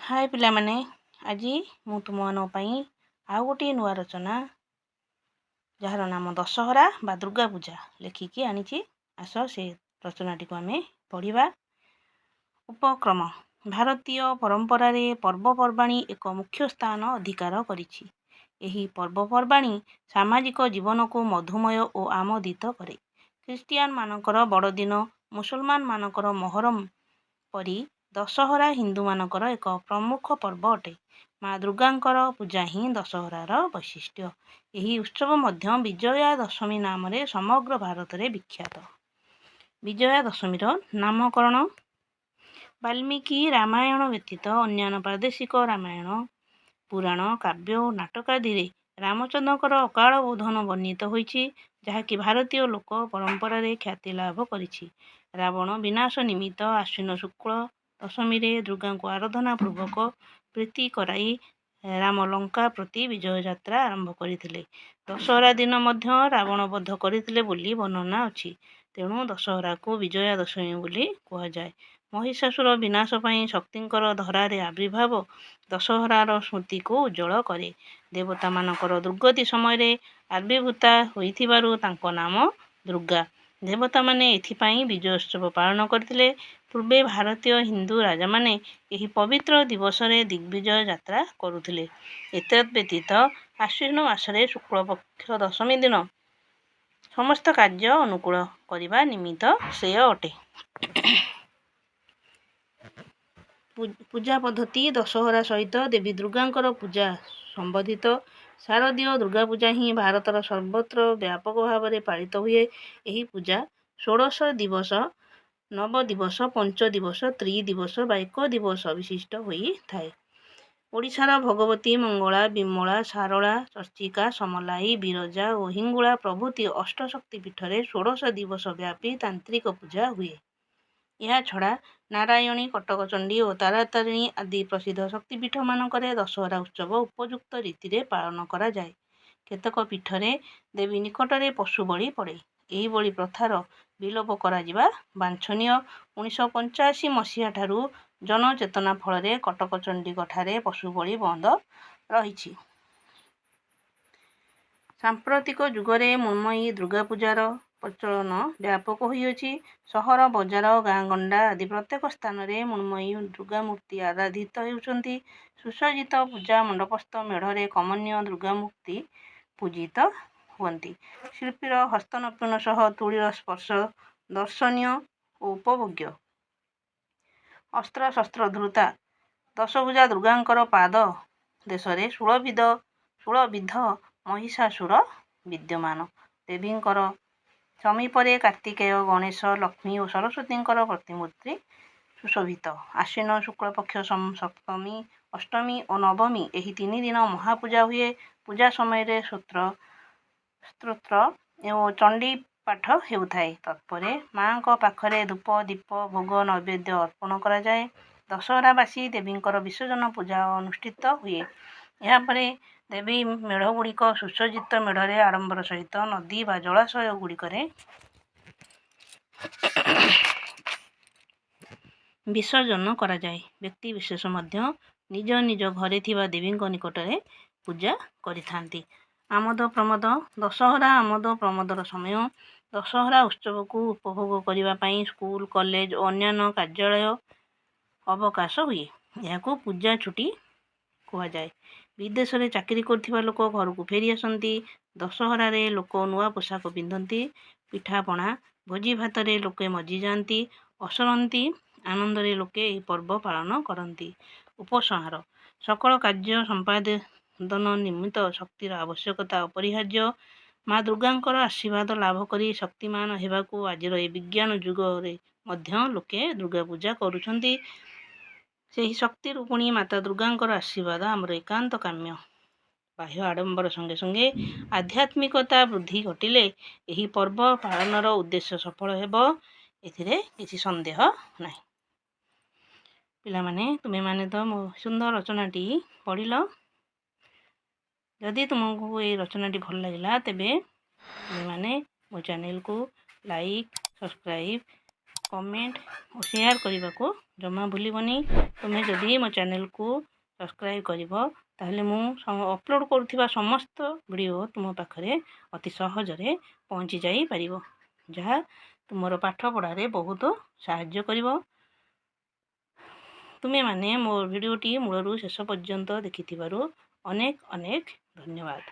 हाय पिलामाने आजी मु तुमମାନଙ୍କ ପାଇଁ ଆଉ ଗୋଟିଏ ନୂଆ ରଚନା ଯାହାର ନାମ ଦଶହରା ବା ଦୁର୍ଗା ପୂଜା ଲେଖିକି ଆଣିଛି। ଆସ ସେ ରଚନାଟିକୁ ଆମେ ପଢ଼ିବା। ଉପକ୍ରମ ଭାରତୀୟ ପରମ୍ପରାରେ ପର୍ବପର୍ବାଣୀ ଏକ ମୁଖ୍ୟ ସ୍ଥାନ ଅଧିକାର କରିଛି। ଏହି ପର୍ବପର୍ବାଣୀ ସାମାଜିକ ଜୀବନକୁ ମଧୁମୟ ଓ ଆମୋଦିତ କରେ। ଖ୍ରୀଷ୍ଟିଆନମାନଙ୍କର ବଡ଼ଦିନ, ମୁସଲମାନମାନଙ୍କର ମହରମ ପରି ଦଶହରା ହିନ୍ଦୁମାନଙ୍କର ଏକ ପ୍ରମୁଖ ପର୍ବ ଅଟେ। ମା ଦୁର୍ଗାଙ୍କର ପୂଜା ହିଁ ଦଶହରାର ବୈଶିଷ୍ଟ୍ୟ। ଏହି ଉତ୍ସବ ମଧ୍ୟ ବିଜୟା ଦଶମୀ ନାମରେ ସମଗ୍ର ଭାରତରେ ବିଖ୍ୟାତ। ବିଜୟା ଦଶମୀର ନାମକରଣ ବାଲ୍ମୀକି ରାମାୟଣ ବ୍ୟତୀତ ଅନ୍ୟାନ୍ୟ ପ୍ରାଦେଶିକ ରାମାୟଣ, ପୁରାଣ, କାବ୍ୟ ଓ ନାଟକ ଆଦିରେ ରାମଚନ୍ଦ୍ରଙ୍କର ଅକାଳ ବୋଧନ ବର୍ଣ୍ଣିତ ହୋଇଛି, ଯାହାକି ଭାରତୀୟ ଲୋକ ପରମ୍ପରାରେ ଖ୍ୟାତି ଲାଭ କରିଛି। ରାବଣ ବିନାଶ ନିମିତ୍ତ ଆଶ୍ୱିନ ଶୁକ୍ଳ ଦଶମୀରେ ଦୁର୍ଗାଙ୍କୁ ଆରାଧନା ପୂର୍ବକ ପ୍ରୀତି କରାଇ ରାମ ଲଙ୍କା ପ୍ରତି ବିଜୟ ଯାତ୍ରା ଆରମ୍ଭ କରିଥିଲେ। ଦଶହରା ଦିନ ମଧ୍ୟ ରାବଣ ବଧ କରିଥିଲେ ବୋଲି ବର୍ଣ୍ଣନା ଅଛି। ତେଣୁ ଦଶହରାକୁ ବିଜୟା ଦଶମୀ ବୋଲି କୁହାଯାଏ। ମହିଷାସୁର ବିନାଶ ପାଇଁ ଶକ୍ତିଙ୍କର ଧରାରେ ଆବିର୍ଭାବ ଦଶହରାର ସ୍ମୃତିକୁ ଉଜ୍ଜ୍ୱଳ କରେ। ଦେବତାମାନଙ୍କର ଦୁର୍ଗତି ସମୟରେ ଆବିର୍ଭୂତା ହୋଇଥିବାରୁ ତାଙ୍କ ନାମ ଦୁର୍ଗା। ଦେବତାମାନେ ଏଥିପାଇଁ ବିଜୟୋତ୍ସବ ପାଳନ କରିଥିଲେ। ପୂର୍ବେ ଭାରତୀୟ ହିନ୍ଦୁ ରାଜାମାନେ ଏହି ପବିତ୍ର ଦିବସରେ ଦିଗ୍ବିଜୟ ଯାତ୍ରା କରୁଥିଲେ। ଏତଦ୍‌ବ୍ୟତୀତ ଆଶ୍ୱିନ ମାସରେ ଶୁକ୍ଳପକ୍ଷ ଦଶମୀ ଦିନ ସମସ୍ତ କାର୍ଯ୍ୟ ଅନୁକୂଳ କରିବା ନିମିତ୍ତ ଶ୍ରେୟ ଅଟେ। ପୂଜା ପଦ୍ଧତି ଦଶହରା ସହିତ ଦେବୀ ଦୁର୍ଗାଙ୍କର ପୂଜା ସମ୍ବନ୍ଧିତ। ଶାରଦୀୟ ଦୁର୍ଗାପୂଜା ହିଁ ଭାରତର ସର୍ବତ୍ର ବ୍ୟାପକ ଭାବରେ ପାଳିତ ହୁଏ। ଏହି ପୂଜା ଷୋଡ଼ଶ ଦିବସ, ନବ ଦିବସ, ପଞ୍ଚ ଦିବସ, ତ୍ରିଦିବସ ବା ଏକ ଦିବସ ବିଶିଷ୍ଟ ହୋଇଥାଏ। ଓଡ଼ିଶାର ଭଗବତୀ, ମଙ୍ଗଳା, ବିମଳା, ସାରଳା, ଚର୍ଚ୍ଚିକା, ସମଲାଇ, ବିରଜା ଓ ହିଙ୍ଗୁଳା ପ୍ରଭୃତି ଅଷ୍ଟଶକ୍ତି ପୀଠରେ ଷୋଡ଼ଶ ଦିବସ ବ୍ୟାପୀ ତାନ୍ତ୍ରିକ ପୂଜା ହୁଏ। ଏହାଛଡ଼ା ନାରାୟଣୀ, କଟକଚଣ୍ଡୀ ଓ ତାରାତାରିଣୀ ଆଦି ପ୍ରସିଦ୍ଧ ଶକ୍ତିପୀଠମାନଙ୍କରେ ଦଶହରା ଉତ୍ସବ ଉପଯୁକ୍ତ ରୀତିରେ ପାଳନ କରାଯାଏ। କେତେକ ପୀଠରେ ଦେବୀ ନିକଟରେ ପଶୁ ବଳି ପଡ଼େ। ଏହି ବଳି ପ୍ରଥାର ବିଲୋପ କରାଯିବା ବାଞ୍ଛନୀୟ। 1985 ମସିହାଠାରୁ ଜନଚେତନା ଫଳରେ କଟକଚଣ୍ଡୀଙ୍କଠାରେ ପଶୁବଳି ବନ୍ଦ ରହିଛି। ସାମ୍ପ୍ରତିକ ଯୁଗରେ ମୃଣ୍ମୟୀ ଦୁର୍ଗାପୂଜାର ପ୍ରଚଳନ ବ୍ୟାପକ ହୋଇଅଛି। ସହର, ବଜାର, ଗାଁଗଣ୍ଡା ଆଦି ପ୍ରତ୍ୟେକ ସ୍ଥାନରେ ମୃଣ୍ମୟୀ ଦୁର୍ଗାମୂର୍ତ୍ତି ଆରାଧିତ ହେଉଛନ୍ତି। ସୁସଜ୍ଜିତ ପୂଜା ମଣ୍ଡପସ୍ଥ ମେଢ଼ରେ କମନୀୟ ଦୁର୍ଗାମୂର୍ତ୍ତି ପୂଜିତ ହୁଅନ୍ତି। ଶିଳ୍ପୀର ହସ୍ତନୈପୁଣ୍ୟ ସହ ତୂଳୀର ସ୍ପର୍ଶ ଦର୍ଶନୀୟ ଓ ଉପଭୋଗ୍ୟ। ଅସ୍ତ୍ରଶସ୍ତ୍ର ଧୃତା ଦଶଭୁଜା ଦୁର୍ଗାଙ୍କର ପାଦ ଦେଶରେ ଷୋଳବିଧ ମହିଷାସୁର ବିଦ୍ୟମାନ। ଦେବୀଙ୍କର ସମୀପରେ କାର୍ତ୍ତିକେୟ, ଗଣେଶ, ଲକ୍ଷ୍ମୀ ଓ ସରସ୍ୱତୀଙ୍କର ପ୍ରତିମୂର୍ତ୍ତି ସୁଶୋଭିତ। ଆଶ୍ୱିନ ଶୁକ୍ଳପକ୍ଷ ସପ୍ତମୀ, ଅଷ୍ଟମୀ ଓ ନବମୀ ଏହି ତିନି ଦିନ ମହାପୂଜା ହୁଏ। ପୂଜା ସମୟରେ ସ୍ତୋତ୍ର ଓ ଚଣ୍ଡୀ ପାଠ ହେଉଥାଏ। ତତ୍ପରେ ମାଙ୍କ ପାଖରେ ଧୂପ, ଦୀପ, ଭୋଗ ନୈବେଦ୍ୟ ଅର୍ପଣ କରାଯାଏ। ଦଶହରାବାସୀ ଦେବୀଙ୍କର ବିସର୍ଜନ ପୂଜା ଅନୁଷ୍ଠିତ ହୁଏ। ଏହାପରେ ଦେବୀ ମେଢ଼ଗୁଡ଼ିକ ସୁସଜ୍ଜିତ ମେଢ଼ରେ ଆଡ଼ମ୍ବର ସହିତ ନଦୀ ବା ଜଳାଶୟଗୁଡ଼ିକରେ ବିସର୍ଜନ କରାଯାଏ। ବ୍ୟକ୍ତିବିଶେଷ ମଧ୍ୟ ନିଜ ନିଜ ଘରେ ଥିବା ଦେବୀଙ୍କ ନିକଟରେ ପୂଜା କରିଥାନ୍ତି। ଆମୋଦ ପ୍ରମୋଦ ଦଶହରା ଆମୋଦ ପ୍ରମୋଦର ସମୟ। ଦଶହରା ଉତ୍ସବକୁ ଉପଭୋଗ କରିବା ପାଇଁ ସ୍କୁଲ, କଲେଜ ଓ ଅନ୍ୟାନ୍ୟ କାର୍ଯ୍ୟାଳୟ ଅବକାଶ ହୁଏ। ଏହାକୁ ପୂଜା ଛୁଟି କୁହାଯାଏ। ବିଦେଶରେ ଚାକିରି କରୁଥିବା ଲୋକ ଘରକୁ ଫେରି ଆସନ୍ତି। ଦଶହରାରେ ଲୋକ ନୂଆ ପୋଷାକ ପିନ୍ଧନ୍ତି। ପିଠାପଣା, ଭୋଜିଭାତରେ ଲୋକେ ମଜ୍ଜିଯାଆନ୍ତି। ହସନ୍ତି, ଆନନ୍ଦରେ ଲୋକେ ଏହି ପର୍ବ ପାଳନ କରନ୍ତି। ଉପସଂହାର ସକଳ କାର୍ଯ୍ୟ ସମ୍ପାଦନ ନିମିତ୍ତ ଶକ୍ତିର ଆବଶ୍ୟକତା ଅପରିହାର୍ଯ୍ୟ। ମା ଦୁର୍ଗାଙ୍କର ଆଶୀର୍ବାଦ ଲାଭ କରି ଶକ୍ତିମାନ ହେବାକୁ ଆଜିର ଏ ବିଜ୍ଞାନ ଯୁଗରେ ମଧ୍ୟ ଲୋକେ ଦୁର୍ଗାପୂଜା କରୁଛନ୍ତି। ସେହି ଶକ୍ତି ରୂପିଣୀ ମାତା ଦୁର୍ଗାଙ୍କର ଆଶୀର୍ବାଦ ଆମର ଏକାନ୍ତ କାମ୍ୟ। ବାହ୍ୟ ଆଡ଼ମ୍ବର ସଙ୍ଗେ ସଙ୍ଗେ ଆଧ୍ୟାତ୍ମିକତା ବୃଦ୍ଧି ଘଟିଲେ ଏହି ପର୍ବ ପାଳନର ଉଦ୍ଦେଶ୍ୟ ସଫଳ ହେବ, ଏଥିରେ କିଛି ସନ୍ଦେହ ନାହିଁ। ପିଲାମାନେ, ତୁମେମାନେ ତ ମୋ ସୁନ୍ଦର ରଚନାଟି ପଢ଼ିଲ। ଯଦି ତୁମକୁ ଏହି ରଚନାଟି ଭଲ ଲାଗିଲା ତେବେ ତୁମେମାନେ ମୋ ଚ୍ୟାନେଲକୁ ଲାଇକ୍, ସବସ୍କ୍ରାଇବ୍ कमेंट और शेयर करने को जमा भूलबनी। तुम्हें जदि मो चैनल को सब्सक्राइब कर ताहले मु अपलोड करुवा समस्त वीडियो तुम पाखरे अति सहजरे पहुँची जाई परिबो, जहाँ तुमर पाठ पढ़ारे बहुत साहाय्य करिवो। तुम्हें माने मो वीडियोटी मूलरू शेष पर्यंत देखिथिबारु अनेक अनेक धन्यवाद।